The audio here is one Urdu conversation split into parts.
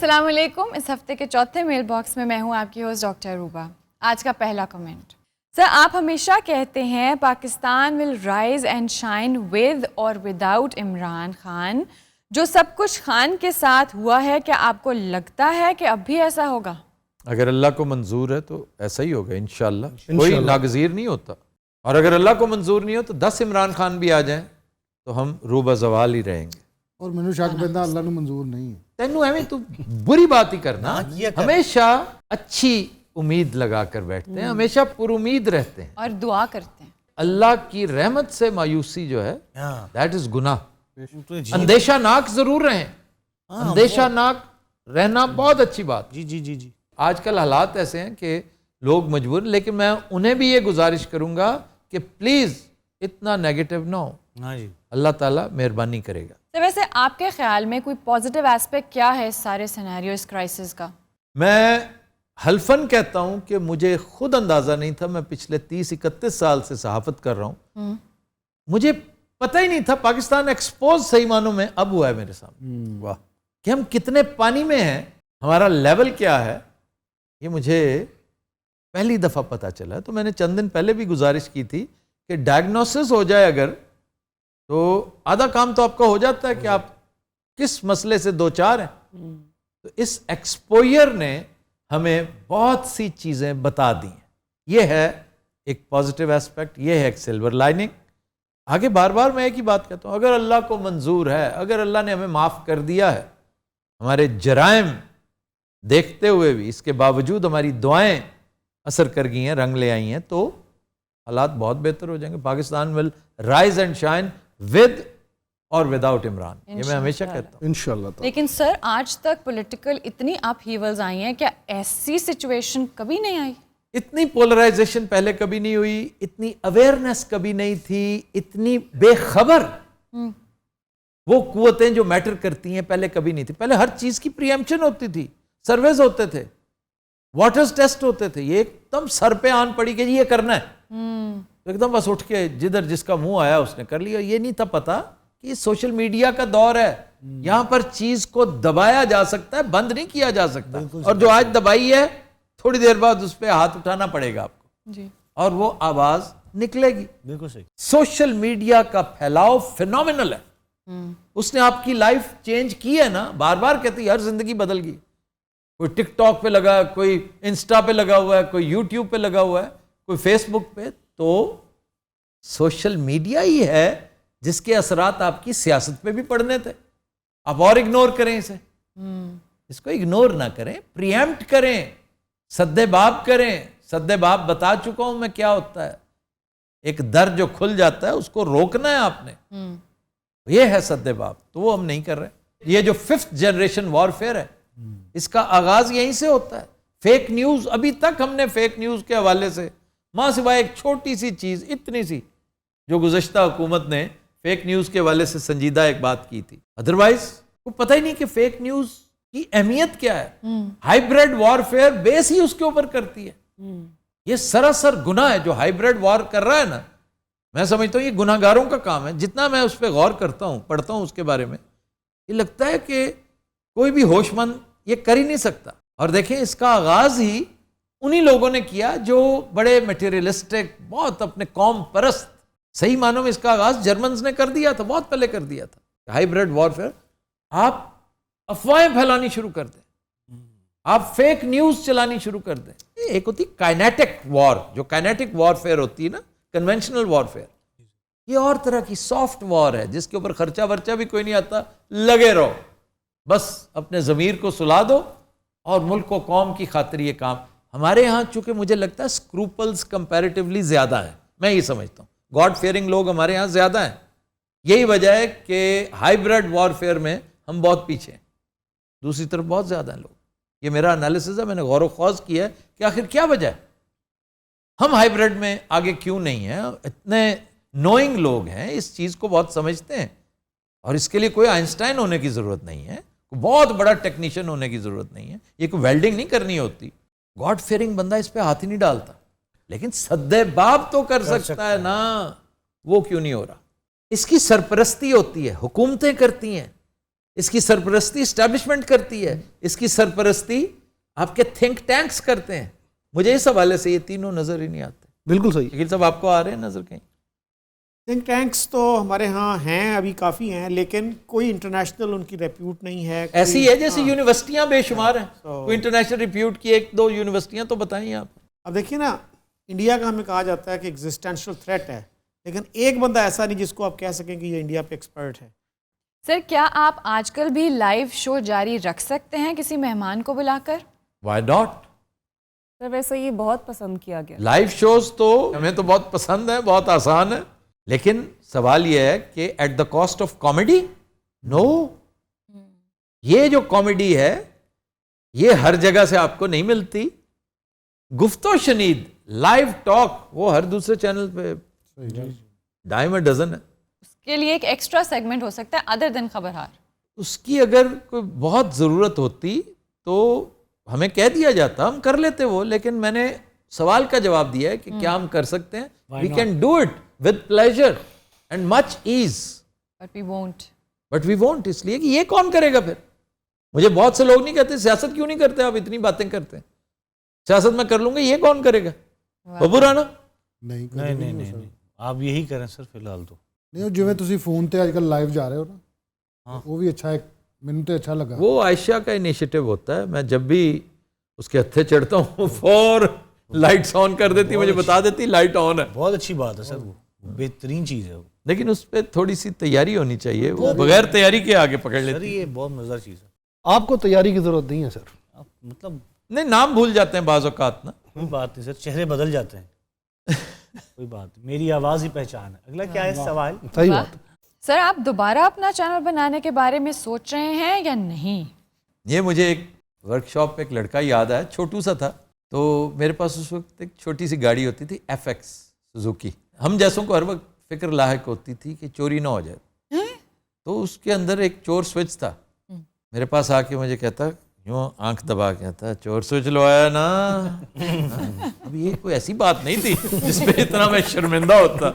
السلام علیکم. اس ہفتے کے چوتھے میل باکس میں ہوں آپ کی ہوسٹ ڈاکٹر روبا. آج کا پہلا کمنٹ. سر آپ ہمیشہ کہتے ہیں Pakistan will rise and shine with اور وداؤٹ عمران خان. جو سب کچھ خان کے ساتھ ہوا ہے کیا آپ کو لگتا ہے کہ اب بھی ایسا ہوگا؟ اگر اللہ کو منظور ہے تو ایسا ہی ہوگا انشاءاللہ. کوئی ناگزیر نہیں ہوتا. اور اگر اللہ کو منظور نہیں ہو تو 10 عمران خان بھی آ جائیں تو ہم روبہ زوال ہی رہیں گے. اور مینوں شک پیدا اللہ نو منظور نہیں ہے. تینوں ایویں تو بری بات ہی کرنا. ہمیشہ اچھی امید لگا کر بیٹھتے ہیں, ہمیشہ پر امید رہتے ہیں اور دعا کرتے ہیں. اللہ کی رحمت سے مایوسی جو ہے دیٹ از گناہ. اندیشہ ناک ضرور رہیں, اندیشہ ناک رہنا بہت اچھی بات. جی آج کل حالات ایسے ہیں کہ لوگ مجبور, لیکن میں انہیں بھی یہ گزارش کروں گا کہ پلیز اتنا نیگیٹو نہ ہو. ہاں جی, اللہ تعالیٰ مہربانی کرے گا. تو ویسے آپ کے خیال میں کوئی پازیٹیو ایسپیکٹ کیا ہے اس سارے سینیریو, اس کرائسس کا؟ میں حلفاً کہتا ہوں کہ مجھے خود اندازہ نہیں تھا. میں پچھلے 30-31 سال سے صحافت کر رہا ہوں, مجھے پتہ ہی نہیں تھا پاکستان ایکسپوز صحیح معنوں میں اب ہوا ہے میرے سامنے. واہ, کہ ہم کتنے پانی میں ہیں, ہمارا لیول کیا ہے, یہ مجھے پہلی دفعہ پتہ چلا. تو میں نے چند دن پہلے بھی گزارش کی تھی کہ ڈائگنوسس ہو جائے اگر تو آدھا کام تو آپ کا ہو جاتا ہے کہ آپ کس مسئلے سے دوچار ہیں. تو اس ایکسپوئر نے ہمیں بہت سی چیزیں بتا دی ہیں. یہ ہے ایک پازیٹیو ایسپیکٹ, یہ ہے ایک سلور لائننگ. آگے بار بار میں ایک ہی بات کہتا ہوں, اگر اللہ کو منظور ہے, اگر اللہ نے ہمیں معاف کر دیا ہے, ہمارے جرائم دیکھتے ہوئے بھی اس کے باوجود ہماری دعائیں اثر کر گئی ہیں, رنگ لے آئی ہیں, تو حالات بہت بہتر ہو جائیں گے. Pakistan will rise and shine with اور وداؤٹ عمران, یہ میں ہمیشہ کہتا ہوں انشاءاللہ. لیکن سر آج تک پولیٹیکل اتنی اپ ہیولز آئی ہیں, کیا ایسی سچویشن کبھی نہیں آئی؟ اتنی پولرائزیشن پہلے کبھی نہیں ہوئی, اتنی اویئرنیس کبھی نہیں تھی, اتنی بے خبر وہ قوتیں جو میٹر کرتی ہیں پہلے کبھی نہیں تھی. پہلے ہر چیز کی پری ایمپشن ہوتی تھی, سرویز ہوتے تھے, واٹرز ٹیسٹ ہوتے تھے. یہ ایک دم سر پہ آن پڑی کہ یہ کرنا ہے, ایک دم بس اٹھ کے جدھر جس کا منہ آیا اس نے کر لیا. یہ نہیں تھا پتا کہ یہ سوشل میڈیا کا دور ہے, یہاں پر چیز کو دبایا جا سکتا ہے, بند نہیں کیا جا سکتا. اور جو آج دبائی ہے تھوڑی دیر بعد اس پہ ہاتھ اٹھانا پڑے گا آپ کو جی, اور وہ آواز نکلے گی. بالکل صحیح. سوشل میڈیا کا پھیلاؤ فینومینل ہے. اس نے آپ کی لائف چینج کی ہے نا, بار بار کہتی ہر زندگی بدل گئی. کوئی ٹک ٹاک پہ لگا, کوئی انسٹا پہ لگا ہوا ہے, کوئی یوٹیوب پہ لگا ہوا ہے, کوئی فیس بک پہ. تو سوشل میڈیا ہی ہے جس کے اثرات آپ کی سیاست پہ بھی پڑنے تھے. آپ اور اگنور کریں اسے, اس کو اگنور نہ کریں, پری ایمپٹ کریں, سدے باب کریں. سدے باب بتا چکا ہوں میں کیا ہوتا ہے. ایک در جو کھل جاتا ہے اس کو روکنا ہے آپ نے, یہ ہے سدے باب. تو وہ ہم نہیں کر رہے. یہ جو 5th جنریشن وارفیئر ہے اس کا آغاز یہیں سے ہوتا ہے. فیک نیوز, ابھی تک ہم نے فیک نیوز کے حوالے سے ماں سوائے ایک چھوٹی سی چیز اتنی سی جو گزشتہ حکومت نے فیک نیوز کے حوالے سے سنجیدہ ایک بات کی تھی, ادروائز کو پتہ ہی نہیں کہ فیک نیوز کی اہمیت کیا ہے. ہائیبریڈ وارفیئر بیس ہی اس کے اوپر کرتی ہے. یہ سراسر گناہ ہے جو ہائیبریڈ وار کر رہا ہے نا. میں سمجھتا ہوں یہ گناہ گاروں کا کام ہے. جتنا میں اس پہ غور کرتا ہوں, پڑھتا ہوں اس کے بارے میں, یہ لگتا ہے کہ کوئی بھی ہوش مند یہ کر ہی نہیں سکتا. اور دیکھیں اس کا آغاز ہی انہی لوگوں نے کیا جو بڑے میٹیریلسٹک, بہت اپنے قوم پرست, صحیح معنوں میں اس کا آغاز جرمنز نے کر دیا تھا, بہت پہلے کر دیا تھا. ہائیبریڈ وارفیئر, آپ افواہیں پھیلانی شروع کر دیں, آپ فیک نیوز چلانی شروع کر دیں. ایک ہوتی کائنیٹک وار, جو کائنیٹک وارفیئر ہوتی ہے نا, کنونشنل وارفیئر. یہ اور طرح کی سافٹ وار ہے جس کے اوپر خرچہ ورچہ بھی کوئی نہیں آتا, لگے رہو, بس اپنے ضمیر کو سلا دو اور ملک و قوم کی خاطر یہ کام. ہمارے ہاں چونکہ مجھے لگتا ہے اسکروپلز کمپیریٹیولی زیادہ ہیں, میں یہ سمجھتا ہوں گاڈ فیئرنگ لوگ ہمارے ہاں زیادہ ہیں. یہی وجہ ہے کہ ہائیبریڈ وارفیئر میں ہم بہت پیچھے ہیں, دوسری طرف بہت زیادہ ہیں لوگ. یہ میرا انالیسز ہے, میں نے غور و خوض کیا ہے کہ آخر کیا وجہ ہے, ہم ہائیبریڈ میں آگے کیوں نہیں ہیں. اتنے نوئنگ لوگ ہیں, اس چیز کو بہت سمجھتے ہیں, اور اس کے لیے کوئی آئنسٹائن ہونے کی ضرورت نہیں ہے, بہت بڑا ٹیکنیشین ہونے کی ضرورت نہیں ہے, یہ کوئی ویلڈنگ نہیں کرنی ہوتی. گاڈ فیئرنگ بندہ اس پہ ہاتھ ہی نہیں ڈالتا, لیکن سدے باب تو کر سکتا ہے نا, وہ کیوں نہیں ہو رہا. اس کی سرپرستی ہوتی ہے, حکومتیں کرتی ہیں, اس کی سرپرستی اسٹیبلشمنٹ کرتی ہے, اس کی سرپرستی آپ کے تھنک ٹینکس کرتے ہیں. مجھے اس حوالے سے یہ تینوں نظر ہی نہیں آتے. بالکل صحیح. لیکن صاحب آپ کو آ رہے ہیں نظر کہیں؟ تھنک ٹینکس تو ہمارے ہاں ہیں, ابھی کافی ہیں, لیکن کوئی انٹرنیشنل ان کی ریپیوٹ نہیں ہے. ایسی ہے جیسے یونیورسٹیاں بے شمار ہیں, کوئی انٹرنیشنل ریپیوٹ کی 1-2 یونیورسٹیاں تو بتائیں آپ. اب دیکھیے نا, انڈیا کا ہمیں کہا جاتا ہے کہ ایگزسٹینشیل تھریٹ ہے, لیکن ایک بندہ ایسا نہیں جس کو آپ کہہ سکیں کہ یہ انڈیا پہ ایکسپرٹ ہے. سر کیا آپ آج کل بھی لائیو شو جاری رکھ سکتے ہیں کسی مہمان کو بلا کر؟ Y not. سر ویسے یہ بہت پسند کیا گیا. لائیو شوز تو ہمیں تو بہت پسند ہے, بہت آسان ہے, لیکن سوال یہ ہے کہ at the cost of comedy. No, یہ جو کامیڈی ہے یہ ہر جگہ سے آپ کو نہیں ملتی. گفت و شنید لائیو ٹاک وہ ہر دوسرے چینل پہ ڈائم ڈزن ہے. اس کے لیے ایک ایکسٹرا سیگمنٹ ہو سکتا ہے ادر دین خبرہار. اس کی اگر کوئی بہت ضرورت ہوتی تو ہمیں کہہ دیا جاتا, ہم کر لیتے وہ, لیکن میں نے سوال کا جواب دیا ہے کہ کیا ہم کر سکتے ہیں. We can do it with pleasure and much as, but we won't. اس لیے کہ یہ کون کرے گا پھر. مجھے بہت سے لوگ نہیں کہتے سیاست کیوں نہیں کرتے آپ, اتنی باتیں کرتے ہیں, سیاست میں کر لوں گا, یہ کون کرے گا. ببو رانا نہیں آپ یہی کریں سر فی الحال تو. نہیں ਜਿਵੇਂ ਤੁਸੀਂ ਫੋਨ ਤੇ ਅੱਜਕੱਲ ਲਾਈਵ ਜਾ ਰਹੇ ਹੋ ਨਾ, ਉਹ ਵੀ ਅੱਛਾ ਹੈ, ਮੈਨੂੰ ਤੇ ਅੱਛਾ ਲੱਗਾ. وہ عائشہ کا انیشیٹو ہوتا ہے, میں جب بھی اس کے ہتھے چڑھتا ہوں فور لائٹس آن کر دیتی, مجھے بتا دیتی لائٹ آن ہے. بہت اچھی بات ہے سر, وہ بہترین چیز ہے وہ, لیکن اس پہ تھوڑی سی تیاری ہونی چاہیے, وہ بغیر تیاری کے آگے پکڑ سر لیتی. یہ بہت مزیدار چیز ہے. آپ کو تیاری کی ضرورت نہیں ہے سر. آپ مطلب نہیں, نام بھول جاتے ہیں بعض اوقات نا. کوئی بات نہیں سر, چہرے بدل جاتے ہیں, کوئی بات نہیں, میری آواز ہی پہچان ہے. اگلا کیا ہے سوال؟ صحیح بات. سر آپ دوبارہ اپنا چینل بنانے کے بارے میں سوچ رہے ہیں یا نہیں؟ یہ مجھے ایک ورک شاپ پہ ایک لڑکا یاد آیا, چھوٹو سا تھا, تو میرے پاس اس وقت ایک چھوٹی سی گاڑی ہوتی تھی FX سوزوکی. ہم جیسوں کو ہر وقت فکر لاحق ہوتی تھی کہ چوری نہ ہو جائے, تو اس کے اندر ایک چور سوئچ تھا. میرے پاس آ کے مجھے کہتا, یوں آنکھ دبا کہتا, چور سوئچ لوایا نا. اب یہ کوئی ایسی بات نہیں تھی جس پہ اتنا میں شرمندہ ہوتا.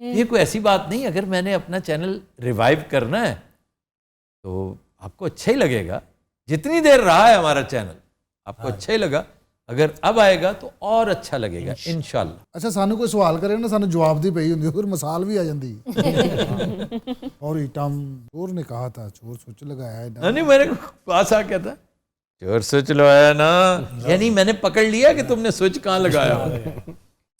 یہ کوئی ایسی بات نہیں, اگر میں نے اپنا چینل ریوائیو کرنا ہے تو آپ کو اچھا ہی لگے گا. جتنی دیر رہا ہے ہمارا چینل آپ کو اچھا ہی لگا, اگر اب آئے گا تو اور اچھا لگے گا انشاءاللہ. ਅੱਛਾ ਸਾਨੂੰ ਕੋਈ ਸਵਾਲ ਕਰੇ ਨਾ, ਸਾਨੂੰ ਜਵਾਬ ਦੀ ਪਈ ਹੁੰਦੀ, ਫਿਰ ਮਿਸਾਲ ਵੀ ਆ ਜਾਂਦੀ. اور ایٹم چور نے کہا تھا چور سوچ لگایا ہے. نہیں, میرے پاس آ کیا تھا, چور سوئچ لوایا نا, یعنی میں نے پکڑ لیا کہ تم نے سوئچ کہاں لگایا.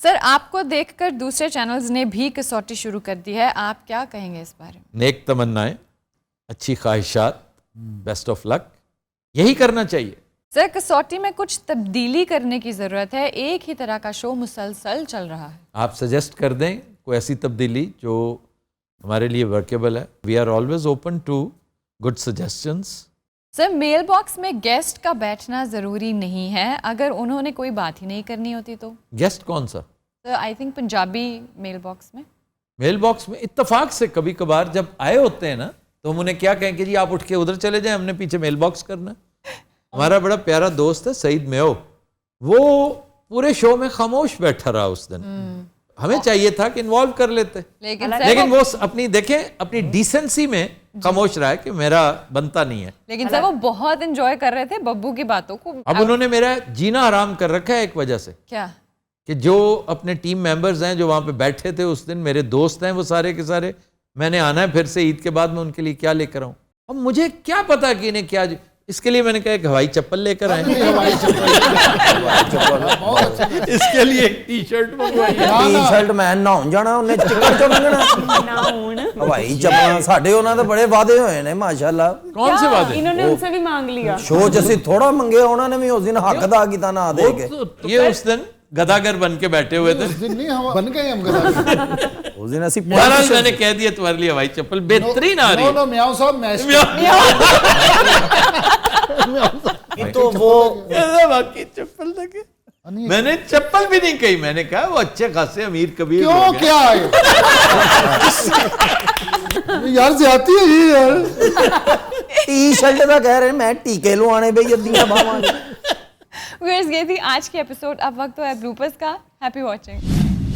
سر آپ کو دیکھ کر دوسرے چینلز نے بھی کسوٹی شروع کر دی ہے, آپ کیا کہیں گے اس بارے میں؟ نیک تمنائیں, اچھی خواہشات, بیسٹ آف لک, یہی کرنا چاہیے. سر کسوٹی میں کچھ تبدیلی کرنے کی ضرورت ہے, ایک ہی طرح کا شو مسلسل چل رہا ہے. آپ سجیسٹ کر دیں کوئی ایسی تبدیلی جو ہمارے لیے ورکیبل ہے. We are always open to good suggestions. Sir mail box میں گیسٹ کا بیٹھنا ضروری نہیں ہے, اگر انہوں نے کوئی بات ہی نہیں کرنی ہوتی تو. گیسٹ کون سا؟ Sir I think Punjabi mail box میں. میل باکس میں اتفاق سے کبھی کبھار جب آئے ہوتے ہیں نا, تو ہم انہیں کیا کہیں کہ جی آپ اٹھ کے ادھر چلے جائیں, ہم نے پیچھے میل باکس کرنا. ہمارا بڑا پیارا دوست ہے سعید میو, وہ پورے شو میں خاموش بیٹھا رہا اس دن. ہمیں چاہیے تھا کہ انوالو کر لیتے, لیکن وہ اپنی دیکھیں اپنی ڈیسنسی میں خاموش رہا ہے کہ میرا بنتا نہیں ہے. لیکن سر وہ بہت انجوائے کر رہے تھے ببو کی باتوں کو. اب انہوں نے میرا جینا حرام کر رکھا ہے ایک وجہ سے. کیا؟ کہ جو اپنے ٹیم ممبرز ہیں جو وہاں پہ بیٹھے تھے اس دن, میرے دوست ہیں وہ سارے کے سارے, میں نے آنا ہے پھر سے عید کے بعد, میں ان کے لیے کیا لے کر آؤں. اب مجھے کیا پتا کہ انہیں کیا, اس کے لیے میں نے کہا ایک ہوائی چپل لے کر آئیں. اس کے لیے ایک ٹی شرٹ منگوائی. ٹی شرٹ میں نہاؤن جانا, انہیں چکر چوں لنگنا. ہوائی چپل ساڈے انہاں دے بڑے وعدے ہوئے نے ماشاءاللہ. کون سے وعدے؟ انہوں نے ان سے بھی مانگ لیا. شو جیسے تھوڑا منگے, انہوں نے بھی اس دن حق ادا کیتا نہ دے کے. یہ اس دن گداگر بن کے بیٹھے ہوئے تھے. اس دن نہیں ہم بن گئے, ہم گدا. اس دن اسی بہرحال میں نے کہہ دیا تمہارے لیے ہوائی چپل بہترین آ رہی ہے. نو میاں صاحب میش تو وہ باقی چپل لگے. میں نے چپل بھی نہیں کہی, میں نے کہا وہ اچھے خاصے امیر کبیر کیوں کیا ہے یار, زیادتی ہے یہ یار. ٹی شرٹ دا کہہ رہے ہیں, میں ٹیکے لوانے بھئی ادیاں باواں. یہ تھی آج کی ایپیسوڈ. اب وقت ہوا ہے بلوپرز کا. Happy watching.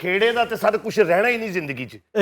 ਖੇੜੇ ਦਾ ਤੇ ਸਾਰਾ ਕੁਝ ਰਹਿਣਾ ਹੀ ਨਹੀਂ ਜ਼ਿੰਦਗੀ 'ਚ।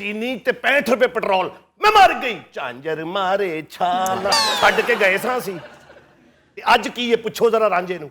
ਚੀਨੀ ਤੇ 65 ਰੁਪਏ ਪੈਟਰੋਲ। ਮੈਂ ਮਰ ਗਈ ਝਾਂਜਰ ਮਾਰੇ ਛਾਲਾ ਛੱਡ ਕੇ ਗਏ ਸਾਂ ਅਸੀਂ ਤੇ ਅੱਜ ਕੀ ਹੈ ਪੁੱਛੋ ਜ਼ਰਾ ਰਾਂਝੇ ਨੂੰ